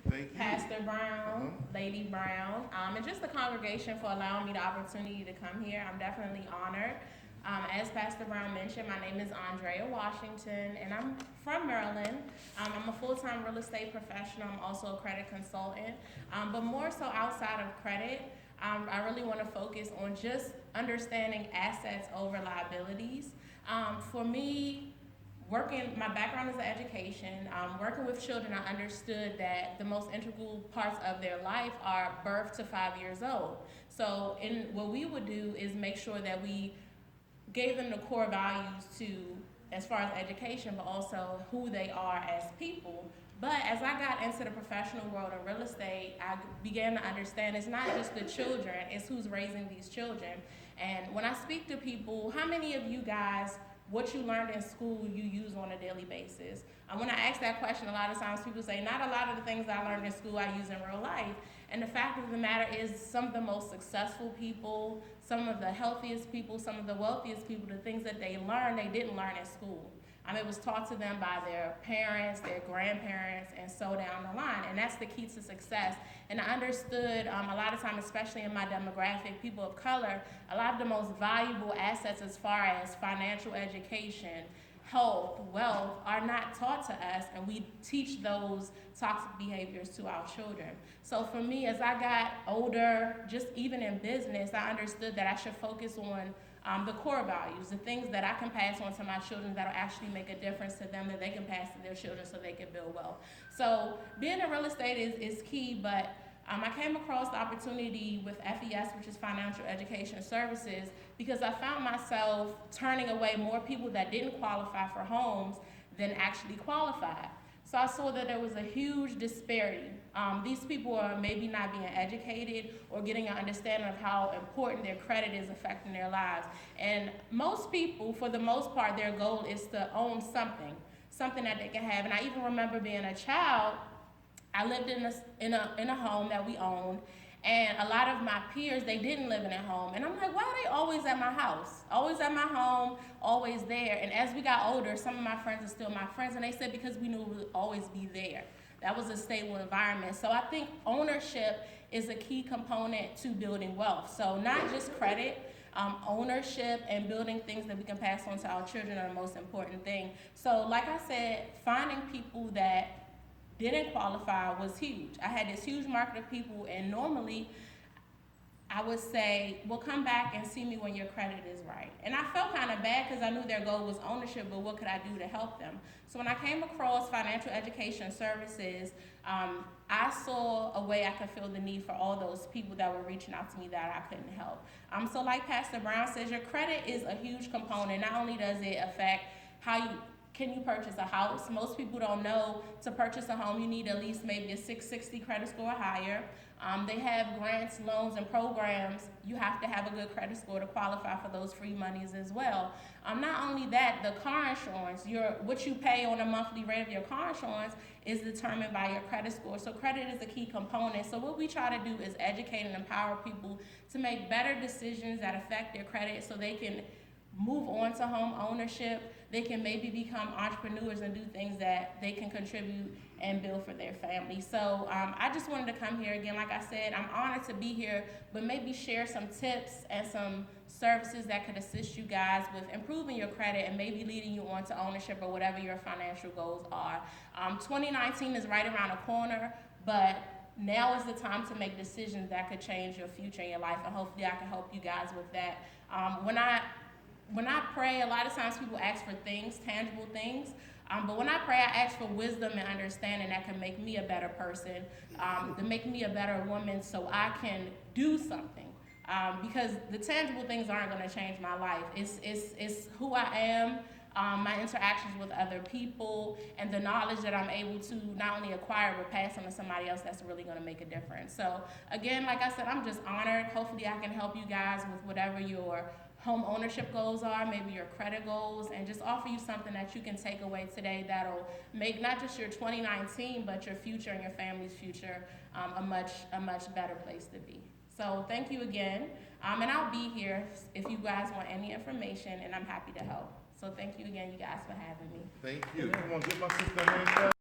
Thank you. Pastor Brown, Lady Brown, and just the congregation for allowing me the opportunity to come here. I'm definitely honored. As Pastor Brown mentioned, my name is Andrea Washington, and I'm from Maryland. I'm a full-time real estate professional. I'm also a credit consultant, but more so outside of credit, I really want to focus on just understanding assets over liabilities. For me, my background is in education. Working with children, I understood that the most integral parts of their life are birth to 5 years old. So what we would do is make sure that we gave them the core values to, as far as education, but also who they are as people. But as I got into the professional world of real estate, I began to understand it's not just the children, it's who's raising these children. And when I speak to people, how many of you guys, what you learned in school, you use on a daily basis? When I ask that question, a lot of times people say, not a lot of the things I learned in school I use in real life. And the fact of the matter is, some of the most successful people, some of the healthiest people, some of the wealthiest people, the things that they learned, they didn't learn in school. It was taught to them by their parents, their grandparents, and so down the line. And that's the key to success. And I understood a lot of times, especially in my demographic, people of color, a lot of the most valuable assets as far as financial education, health, wealth, are not taught to us, and we teach those toxic behaviors to our children. So for me, as I got older, just even in business, I understood that I should focus on the core values, the things that I can pass on to my children that will actually make a difference to them, that they can pass to their children so they can build wealth. So being in real estate is key, but I came across the opportunity with FES, which is Financial Education Services, because I found myself turning away more people that didn't qualify for homes than actually qualified. So I saw that there was a huge disparity. These people are maybe not being educated or getting an understanding of how important their credit is affecting their lives. And most people, for the most part, their goal is to own something that they can have. And I even remember being a child, I lived in a home that we owned, and a lot of my peers, they didn't live in a home. And I'm like, why are they always at my house? Always at my home, always there. And as we got older, some of my friends are still my friends, and they said because we knew it would always be there. That was a stable environment. So I think ownership is a key component to building wealth. So not just credit, ownership and building things that we can pass on to our children are the most important thing. So like I said, finding people that didn't qualify was huge. I had this huge market of people, and normally I would say, well, come back and see me when your credit is right. And I felt kind of bad because I knew their goal was ownership, but what could I do to help them? So when I came across Financial Education Services, I saw a way I could fill the need for all those people that were reaching out to me that I couldn't help. So like Pastor Brown says, your credit is a huge component. Not only does it affect can you purchase a house? Most people don't know to purchase a home, you need at least maybe a 660 credit score or higher. They have grants, loans, and programs. You have to have a good credit score to qualify for those free monies as well. Not only that, the car insurance, what you pay on a monthly rate of your car insurance is determined by your credit score. So credit is a key component. So what we try to do is educate and empower people to make better decisions that affect their credit so they can move on to home ownership. They can maybe become entrepreneurs and do things that they can contribute and build for their family. So I just wanted to come here again. Like I said, I'm honored to be here, but maybe share some tips and some services that could assist you guys with improving your credit and maybe leading you on to ownership or whatever your financial goals are. 2019 is right around the corner, but now is the time to make decisions that could change your future and your life, and hopefully I can help you guys with that. When I pray, a lot of times people ask for things, tangible things, but when I pray, I ask for wisdom and understanding that can make me a better person, to make me a better woman so I can do something. Because the tangible things aren't going to change my life. It's who I am, my interactions with other people, and the knowledge that I'm able to not only acquire but pass on to somebody else that's really going to make a difference. So again, like I said, I'm just honored. Hopefully I can help you guys with whatever your home ownership goals are, maybe your credit goals, and just offer you something that you can take away today that'll make not just your 2019, but your future and your family's future a much better place to be. So thank you again, and I'll be here if you guys want any information, and I'm happy to help. So thank you again, you guys, for having me. Thank you. Come on, give my sister a hand.